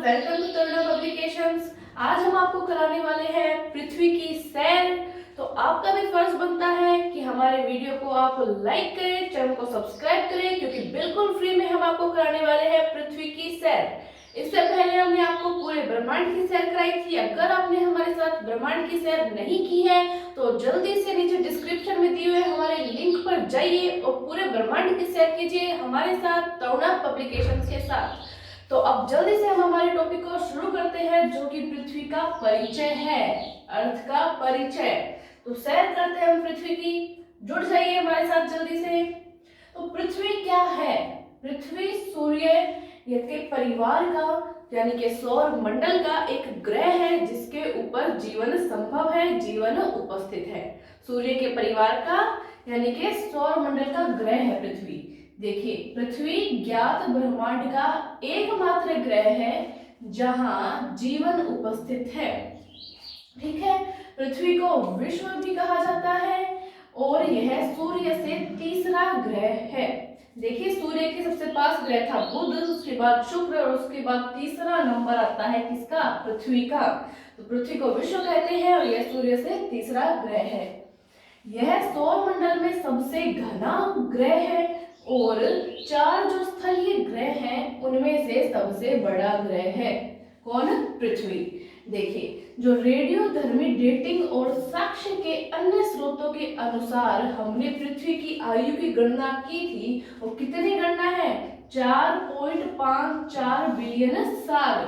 Welcome to Taruna publications. आज हम आपको कराने वाले हैं पृथ्वी की सैर। तो आपका भी फर्ज बनता है कि हमारे वीडियो को आप लाइक करें, चैनल को सब्सक्राइब करें, क्योंकि बिल्कुल फ्री में हम आपको कराने वाले हैं पृथ्वी की सैर। इससे पहले हमने आपको पूरे ब्रह्मांड की सैर कराई थी। अगर आपने हमारे साथ ब्रह्मांड की सैर नहीं की है तो जल्दी से नीचे डिस्क्रिप्शन में दिए हुए हमारे लिंक पर जाइए और पूरे ब्रह्मांड की सैर कीजिए हमारे साथ तरुणा पब्लिकेशंस के साथ। तो अब जल्दी से हम हमारे टॉपिक को शुरू करते हैं, जो कि पृथ्वी का परिचय है, अर्थ का परिचय। तो सैर करते हैं हम पृथ्वी की, जुड़ जाइए हमारे साथ जल्दी से। तो पृथ्वी क्या है? पृथ्वी सूर्य के परिवार का यानी कि सौर मंडल का एक ग्रह है जिसके ऊपर जीवन संभव है, जीवन उपस्थित है। सूर्य के परिवार का यानी कि सौर मंडल का ग्रह है पृथ्वी। देखिए, पृथ्वी ज्ञात ब्रह्मांड का एकमात्र ग्रह है जहां जीवन उपस्थित है। ठीक है, पृथ्वी को विश्व भी कहा जाता है और यह सूर्य से तीसरा ग्रह है। देखिए, सूर्य के सबसे पास ग्रह था बुध, उसके बाद शुक्र और उसके बाद तीसरा नंबर आता है किसका? पृथ्वी का। तो पृथ्वी को विश्व कहते हैं और यह सूर्य से तीसरा ग्रह है। यह सौर मंडल में सबसे घना ग्रह है और 4 जो स्थलीय ग्रह हैं उनमें से सबसे बड़ा ग्रह है। कौन? पृथ्वी। देखिए, जो रेडियोधर्मी डेटिंग और साक्ष्य के अन्य स्रोतों के अनुसार हमने पृथ्वी की आयु की गणना की थी। और कितनी गणना है? 4.54 बिलियन साल।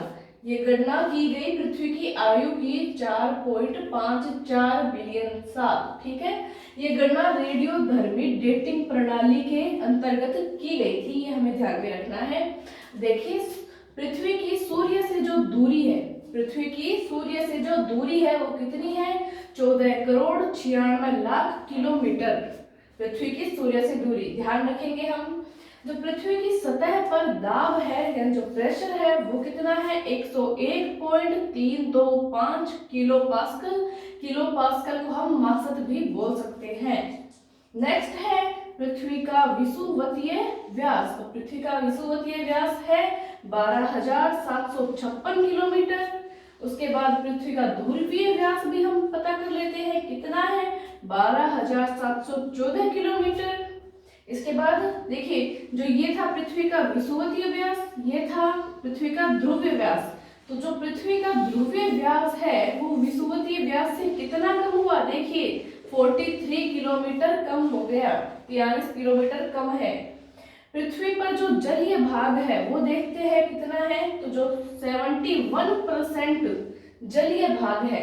ये गणना की गई पृथ्वी की आयु की 4.54 बिलियन साल। ठीक है, ये गणना रेडियोधर्मी डेटिंग प्रणाली के अंतर्गत की गई थी, ये हमें ध्यान में रखना है। देखिए, पृथ्वी की सूर्य से जो दूरी है, पृथ्वी की सूर्य से जो दूरी है वो कितनी है? 14 करोड़ 96 लाख किलोमीटर पृथ्वी की सूर्य से दूरी। ध्यान रखेंगे हम। जो पृथ्वी की सतह पर दाब है यानी जो प्रेशर है वो कितना है? 101.325 किलो पास्कल। किलो पास्कल को हम मासत भी बोल सकते हैं। नेक्स्ट है पृथ्वी का विषुवतीय व्यास। तो पृथ्वी का विषुवतीय व्यास है 12,756 किलोमीटर। उसके बाद पृथ्वी का ध्रुवीय व्यास भी हम पता कर लेते हैं, कितना है? 12,714 किलोमीटर। इसके बाद देखिए, जो ये था पृथ्वी का विषुवतीय व्यास, ये था पृथ्वी का ध्रुवीय व्यास। तो जो पृथ्वी का ध्रुवीय व्यास है वो विषुवतीय व्यास से कितना कम हुआ? देखिए, 43 किलोमीटर कम हो गया, 43 किलोमीटर कम है। पृथ्वी पर जो जलीय भाग है वो देखते हैं कितना है? तो जो 71% जलीय भाग है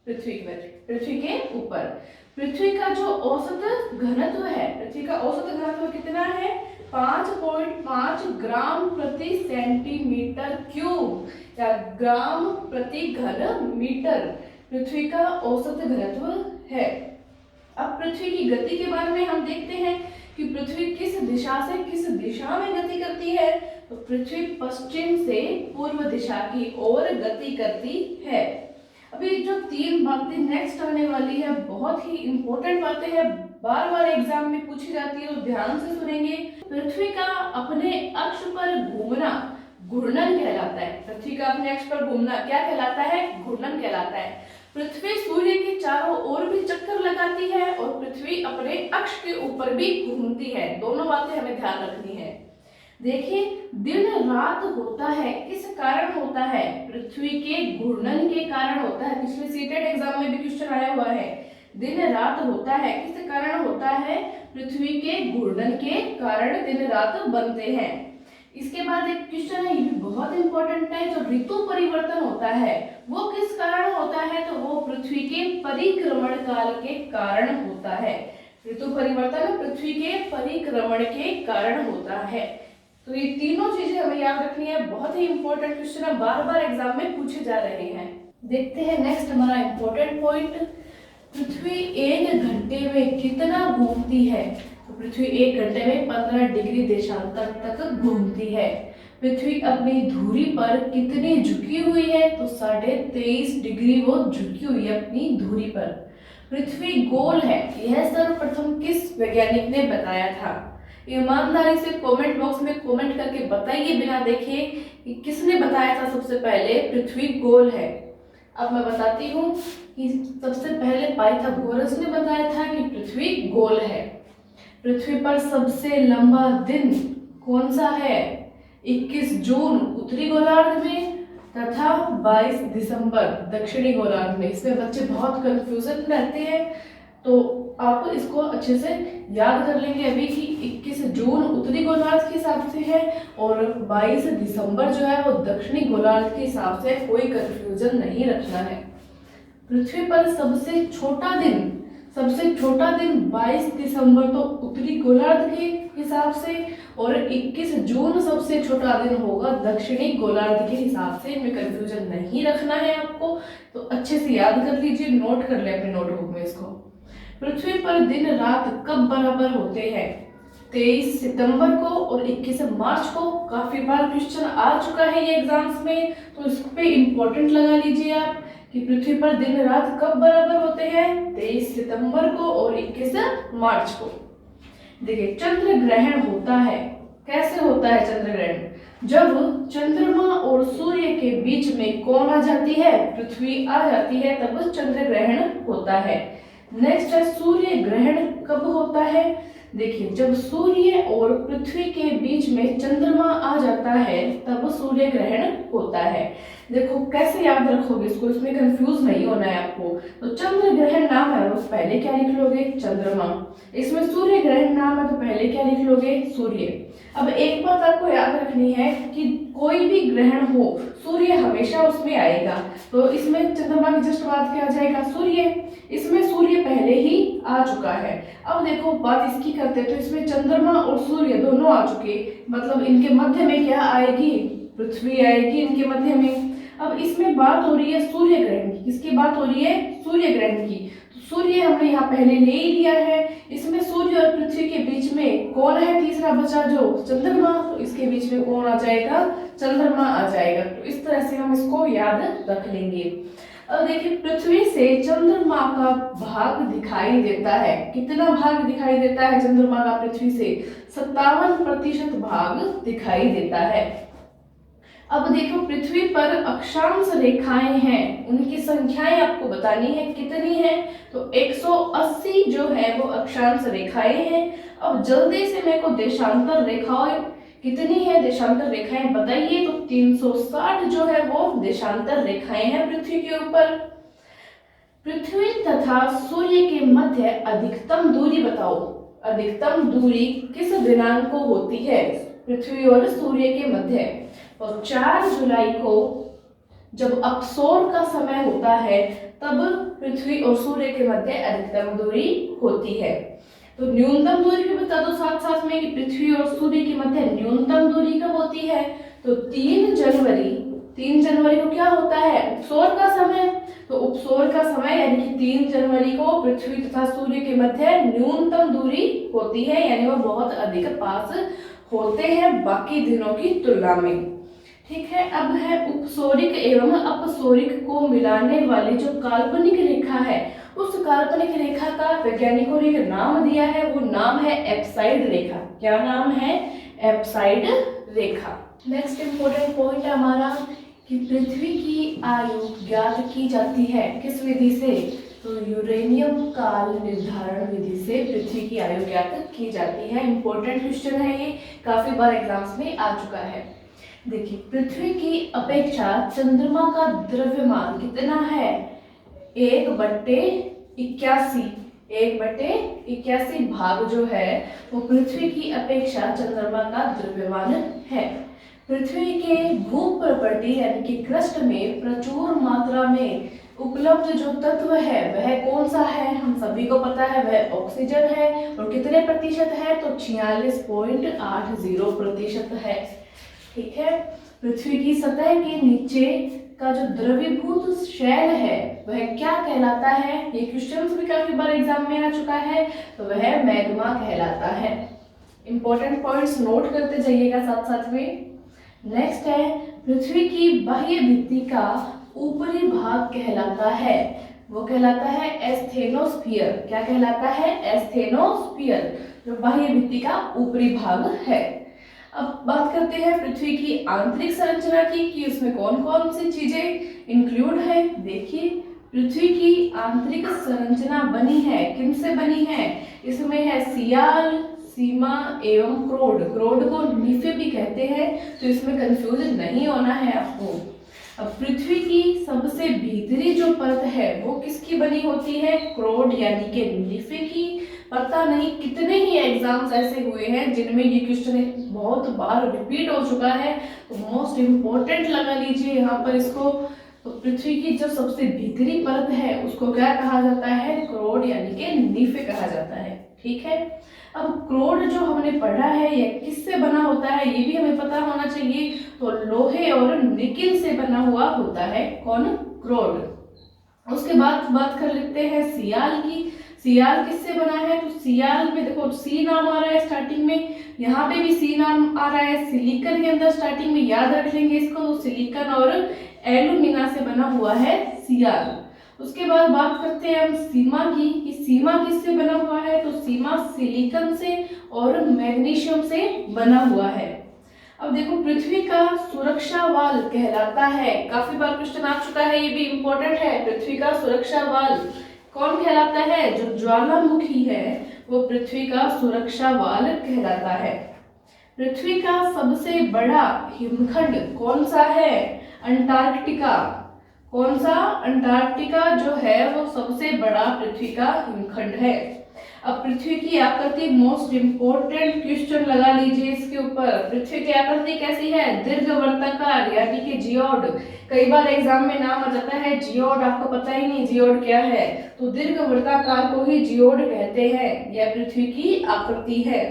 पृथ्वी के ऊपर। पृथ्वी का जो औसत घनत्व है, पृथ्वी का औसत घनत्व कितना है? 5.5 ग्राम प्रति सेंटीमीटर क्यूब या ग्राम प्रति घन मीटर पृथ्वी का औसत घनत्व है। अब पृथ्वी की गति के बारे में हम देखते हैं कि पृथ्वी किस दिशा से किस दिशा में गति करती है। तो पृथ्वी पश्चिम से पूर्व दिशा की ओर गति करती है। अभी जो 3 बातें नेक्स्ट आने वाली है बहुत ही इंपॉर्टेंट बातें हैं, बार बार एग्जाम में पूछी जाती है, तो ध्यान से सुनेंगे। पृथ्वी का अपने अक्ष पर घूमना घूर्णन कहलाता है। पृथ्वी का अपने अक्ष पर घूमना क्या कहलाता है? घूर्णन कहलाता है। पृथ्वी सूर्य के चारों ओर भी चक्कर लगाती है और पृथ्वी अपने अक्ष के ऊपर भी घूमती है। दोनों बातें हमें ध्यान रखनी है। देखिए, दिन रात होता है, किस कारण होता है? पृथ्वी के घूर्णन के कारण होता है। पिछले सीटेट एग्जाम में भी क्वेश्चन आया हुआ है। दिन रात होता है, किस कारण होता है? पृथ्वी के घूर्णन के कारण दिन रात बनते हैं। इसके बाद एक क्वेश्चन है, ये भी बहुत इंपॉर्टेंट है, जो ऋतु परिवर्तन होता है वो किस कारण होता है? तो वो पृथ्वी के परिक्रमण काल के कारण होता है। ऋतु परिवर्तन पृथ्वी के परिक्रमण के कारण होता है। तो ये तीनों चीजें हमें याद रखनी है, बहुत ही इंपॉर्टेंट क्वेश्चन है, बार बार एग्जाम में पूछे जा रहे हैं। देखते हैं नेक्स्ट हमारा इंपॉर्टेंट पॉइंट, पृथ्वी 1 घंटे में कितना घूमती है? तो पृथ्वी 1 घंटे में 15 डिग्री देशांतर तक घूमती है। पृथ्वी अपनी धुरी पर कितनी झुकी हुई है? तो 23.5 डिग्री वो झुकी हुई है अपनी धुरी पर। पृथ्वी गोल है, यह सर्वप्रथम किस वैज्ञानिक ने बताया था? ईमानदारी से कमेंट बॉक्स में कमेंट करके बताइए बिना देखे कि किसने बताया था सबसे पहले पृथ्वी गोल है। अब मैं बताती हूँ कि सबसे पहले पाइथागोरस ने बताया था कि पृथ्वी गोल है। पृथ्वी पर सबसे लंबा दिन कौन सा है? 21 जून उत्तरी गोलार्ध में तथा 22 दिसंबर दक्षिणी गोलार्ध में। इसमें बच्चे बहुत कंफ्यूजन रहते हैं, तो आप इसको अच्छे से याद कर लेंगे अभी कि 21 जून उत्तरी गोलार्ध के हिसाब से है और 22 दिसंबर जो है वो दक्षिणी गोलार्ध के हिसाब से। कोई कंफ्यूजन नहीं रखना है। पृथ्वी पर सबसे छोटा दिन 22 दिसंबर तो उत्तरी गोलार्ध के हिसाब से, और 21 जून सबसे छोटा दिन होगा दक्षिणी गोलार्ध के हिसाब से। इनमें कंफ्यूजन नहीं रखना है आपको, तो अच्छे से याद कर लीजिए, नोट कर ले अपनी नोटबुक में इसको। पृथ्वी पर दिन रात कब बराबर होते हैं? 23 सितंबर को और 21 मार्च को। काफी बार क्वेश्चन आ चुका है ये एग्जाम्स में, तो इस पे इम्पोर्टेंट लगा लीजिए आप कि पृथ्वी पर दिन रात कब बराबर होते हैं? 23 सितंबर को और 21 मार्च को। देखिए, चंद्र ग्रहण होता है। कैसे होता है चंद्र ग्रहण? जब चंद्रमा और सूर्य के बीच में कौन आ जाती है? पृथ्वी आ जाती है, तब चंद्र ग्रहण होता है। नेक्स्ट है सूर्य ग्रहण कब होता है? देखिए, जब सूर्य और पृथ्वी के बीच में चंद्रमा आ जाता है तब सूर्य ग्रहण होता है। देखो कैसे याद रखोगे इसको, इसमें कंफ्यूज नहीं होना है आपको। तो चंद्र ग्रहण नाम है तो पहले क्या लिख लोगे? चंद्रमा। इसमें सूर्य ग्रहण नाम है तो पहले क्या लिख लोगे? सूर्य। अब एक बात आपको याद रखनी है कि कोई भी ग्रहण हो सूर्य हमेशा उसमें आएगा, तो इसमें चंद्रमा के जस्ट बाद क्या आ जाएगा? सूर्य। इसमें सूर्य पहले ही आ चुका है। अब देखो बात इसकी करते हैं, तो इसमें चंद्रमा और सूर्य दोनों आ चुके, मतलब इनके मध्य में क्या आएगी? पृथ्वी आएगी इनके मध्य में। अब इसमें बात हो रही है सूर्य ग्रहण की। किसकी बात हो रही है? सूर्य ग्रहण की। तो सूर्य हमने यहाँ पहले ले ही लिया है। इसमें सूर्य और पृथ्वी के बीच में कौन है तीसरा बचा? जो चंद्रमा। तो इसके बीच में कौन आ जाएगा? चंद्रमा आ जाएगा। तो इस तरह से हम इसको याद रख लेंगे। अब देखिए, पृथ्वी से चंद्रमा का भाग दिखाई देता है। कितना भाग दिखाई देता है चंद्रमा का पृथ्वी से? 57% भाग दिखाई देता है। अब देखो, पृथ्वी पर अक्षांश रेखाएं हैं, उनकी संख्याएं आपको बतानी है कितनी है। तो 180 जो है वो अक्षांश रेखाएं हैं। अब जल्दी से मेरे को देशांतर रेखाएं कितनी है? देशांतर रेखाएं बताइए। तो 360 जो है वो देशांतर रेखाएं हैं पृथ्वी के ऊपर। पृथ्वी तथा सूर्य के मध्य अधिकतम दूरी बताओ। अधिकतम दूरी किस दिनांक को होती है पृथ्वी और सूर्य के मध्य? और 4 जुलाई को जब अपसौर का समय होता है तब पृथ्वी और सूर्य के मध्य अधिकतम दूरी होती है। तो न्यूनतम दूरी भी बता दो साथ साथ में कि पृथ्वी और सूर्य के मध्य न्यूनतम दूरी कब होती है? तो 3 जनवरी को क्या होता है? उपसौर का समय। तो उपसौर का समय यानी कि 3 जनवरी को पृथ्वी तथा सूर्य के मध्य न्यूनतम दूरी होती है, यानी वो बहुत अधिक पास होते हैं बाकी दिनों की तुलना में। ठीक है, अब है उपसौरिक एवं अपसौरिक को मिलाने वाली जो काल्पनिक रेखा है, उस काल्पनिक रेखा का वैज्ञानिकों ने एक नाम दिया है, वो नाम है एप्साइड रेखा। क्या नाम है? एप्साइड रेखा। नेक्स्ट इंपॉर्टेंट पॉइंट है हमारा कि पृथ्वी की आयु ज्ञात की जाती है किस विधि से? तो यूरेनियम काल निर्धारण विधि से पृथ्वी की आयु ज्ञात की जाती है। इंपॉर्टेंट क्वेश्चन है ये, काफी बार एग्जाम्स में आ चुका है। देखिए, पृथ्वी की अपेक्षा चंद्रमा का द्रव्यमान कितना है? 1/81 भाग जो है वो पृथ्वी की अपेक्षा चंद्रमा का द्रव्यमान है। पृथ्वी के भूप्रपटी यानी कि क्रस्ट में प्रचुर मात्रा में उपलब्ध जो तत्व है वह कौन सा है? हम सभी को पता है वह ऑक्सीजन है। और कितने प्रतिशत है? तो 46.80% है। ठीक है, पृथ्वी की सतह के नीचे का जो द्रवीभूत शैल है वह क्या कहलाता है? ये क्वेश्चन भी काफी बार एग्जाम में आ चुका है, तो वह मैग्मा कहलाता है। इंपॉर्टेंट पॉइंट्स नोट करते जाइएगा साथ साथ में। नेक्स्ट है, पृथ्वी की बाह्य भित्ति का ऊपरी भाग कहलाता है, वो कहलाता है एस्थेनोस्फीयर। क्या कहलाता है? एस्थेनोस्फीयर। जो बाह्य भित्ति का ऊपरी भाग है। अब बात करते हैं पृथ्वी की आंतरिक संरचना की कि उसमें कौन कौन सी चीजें इंक्लूड है। देखिए, पृथ्वी की आंतरिक संरचना बनी है, किनसे बनी है? इसमें है सियाल, सीमा एवं क्रोड। क्रोड को नीफे भी कहते हैं, तो इसमें कंफ्यूजन नहीं होना है आपको। अब पृथ्वी की सबसे भीतरी जो परत है वो किसकी बनी होती है? क्रोड यानी कि नीफे की। पता नहीं कितने ही एग्जाम्स ऐसे हुए हैं जिनमें ये क्वेश्चन बहुत बार रिपीट हो चुका है, तो मोस्ट इम्पोर्टेंट लगा लीजिए यहाँ पर इसको। तो पृथ्वी की जो सबसे भीतरी परत है उसको क्या कहा जाता है? क्रोड यानी कि नीफे कहा जाता है। ठीक है, अब क्रोड जो हमने पढ़ा है यह किससे बना होता है ये भी हमें पता होना चाहिए। तो लोहे और निकिल से बना हुआ होता है कौन? क्रोड। उसके बाद बात कर लेते हैं सियाल की। सियाल किससे बना है? तो सियाल में देखो सी नाम आ रहा है स्टार्टिंग में, यहाँ पे भी सी नाम आ रहा है। सिलिकन के अंदर स्टार्टिंग में याद रख लेंगे इसको, तो सिलिकन और एल्यूमिना से बना हुआ है सियाल। उसके बाद बात करते हैं हम सीमा की कि सीमा किससे बना हुआ है? तो सीमा सिलिकन से और मैग्नीशियम से बना हुआ है। अब देखो, पृथ्वी का सुरक्षा वाल कहलाता है, काफी बार क्वेश्चन आ चुका है, ये भी इंपॉर्टेंट है। पृथ्वी का सुरक्षा वाल कौन कहलाता है? जो ज्वालामुखी है वो पृथ्वी का सुरक्षा वाल कहलाता है। पृथ्वी का सबसे बड़ा हिमखंड कौन सा है? अंटार्कटिका। कौन सा? अंटार्कटिका जो है वो सबसे बड़ा पृथ्वी का हिमखंड है। अब पृथ्वी की आकृति मोस्ट इंपोर्टेंट क्वेश्चन लगा लीजिए इसके ऊपर। पृथ्वी की आकृति कैसी है? दीर्घवृत्ताकार यानी कि जियोड। कई बार एग्जाम में नाम आ जाता है जियोड, आपको पता ही नहीं जियोड क्या है, तो दीर्घवृत्ताकार को ही जियोड कहते हैं। यह पृथ्वी की आकृति है।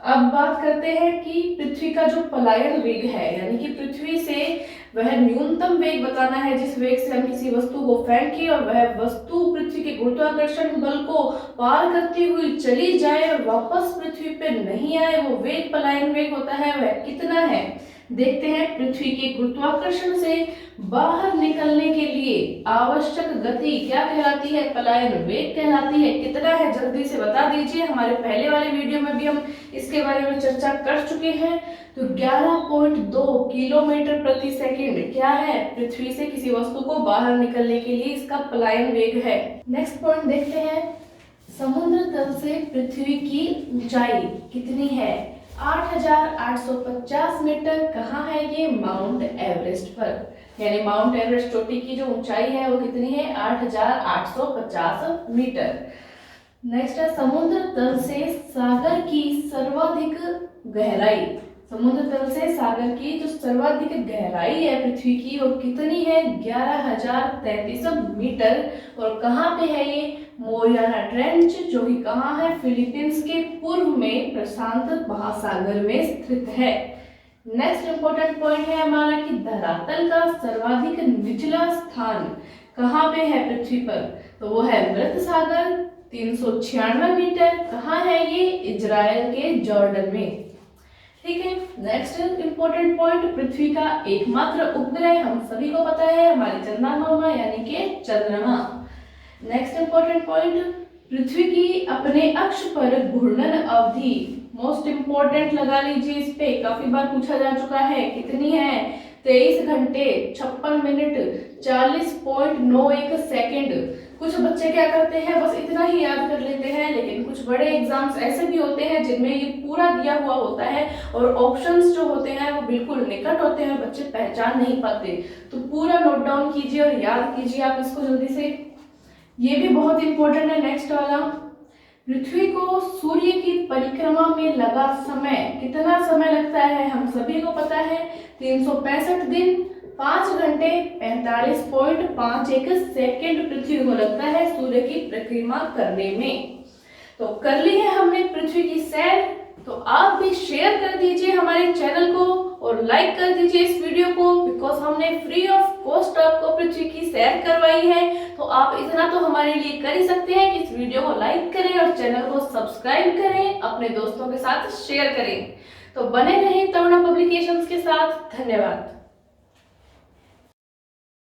अब बात करते हैं कि पृथ्वी का जो पलायन वेग है, यानी कि पृथ्वी से वह न्यूनतम वेग बताना है जिस वेग से हम किसी वस्तु को फेंके और वह वस्तु पृथ्वी के गुरुत्वाकर्षण बल को पार करती हुई चली जाए और वापस पृथ्वी पे नहीं आए, वो वेग पलायन वेग होता है, वह कितना है? देखते हैं। पृथ्वी के गुरुत्वाकर्षण से बाहर निकलने के लिए आवश्यक गति क्या कहलाती है? पलायन वेग कहलाती है। कितना है जल्दी से बता दीजिए। हमारे पहले वाले वीडियो में भी हम इसके बारे में चर्चा कर चुके हैं। तो 11.2 किलोमीटर प्रति सेकंड क्या है? पृथ्वी से किसी वस्तु को बाहर निकलने के लिए इसका पलायन वेग है। नेक्स्ट पॉइंट देखते हैं। समुद्र तल से पृथ्वी की ऊंचाई कितनी है? 8,850 मीटर। कहाँ है ये? माउंट एवरेस्ट पर। यानी माउंट एवरेस्ट चोटी की जो ऊंचाई है वो कितनी है? 8,850 मीटर। नेक्स्ट है समुद्र तल से सागर की सर्वाधिक गहराई। समुद्र तल से सागर की जो सर्वाधिक गहराई है पृथ्वी की वो कितनी है? 11,033 मीटर। और कहाँ पे है ये? मोरियाना ट्रेंच, जो कि कहाँ है? फिलीपींस के पूर्व में प्रशांत महासागर में स्थित है। नेक्स्ट इंपॉर्टेंट पॉइंट है हमारा कि धरातल का सर्वाधिक निचला स्थान कहाँ पे है पृथ्वी पर? तो वो है मृत सागर, 396 मीटर। कहाँ है ये? इजराइल के जॉर्डन में। ठीक है, नेक्स्ट इंपॉर्टेंट पॉइंट, पृथ्वी का एकमात्र उपग्रह हम सभी को पता है हमारी चंद्रमा यानी कि चंद्रमा। नेक्स्ट इंपॉर्टेंट पॉइंट, पृथ्वी की अपने अक्ष पर घूर्णन अवधि मोस्ट इंपॉर्टेंट लगा लीजिए, इस पे काफी बार पूछा जा चुका है। कितनी है? 23 घंटे 56 मिनट 40.91 सेकेंड। कुछ बच्चे क्या करते हैं, बस इतना ही याद कर लेते हैं, लेकिन कुछ बड़े एग्जाम्स ऐसे भी होते हैं जिनमें ये पूरा दिया हुआ होता है और ऑप्शंस जो होते हैं वो बिल्कुल निकट होते हैं, बच्चे पहचान नहीं पाते। तो पूरा नोट डाउन कीजिए और याद कीजिए आप इसको जल्दी से। ये भी बहुत इंपॉर्टेंट है। नेक्स्ट वाला, पृथ्वी को सूर्य की परिक्रमा में लगा समय कितना समय लगता है? हम सभी को पता है 365 दिन 5 घंटे 45.51 सेकेंड पृथ्वी को लगता है सूर्य की परिक्रमा करने में। तो कर ली है हमने पृथ्वी की सैर। तो आप भी शेयर कर दीजिए हमारे चैनल को और लाइक कर दीजिए इस वीडियो को, बिकॉज हमने फ्री ऑफ कॉस्ट आपको पृथ्वी की सैर करवाई है। तो आप इतना तो हमारे लिए कर ही सकते हैं कि इस वीडियो को लाइक करें और चैनल को सब्सक्राइब करें, अपने दोस्तों के साथ शेयर करें। तो बने रहें तरुणा पब्लिकेशंस के साथ। धन्यवाद।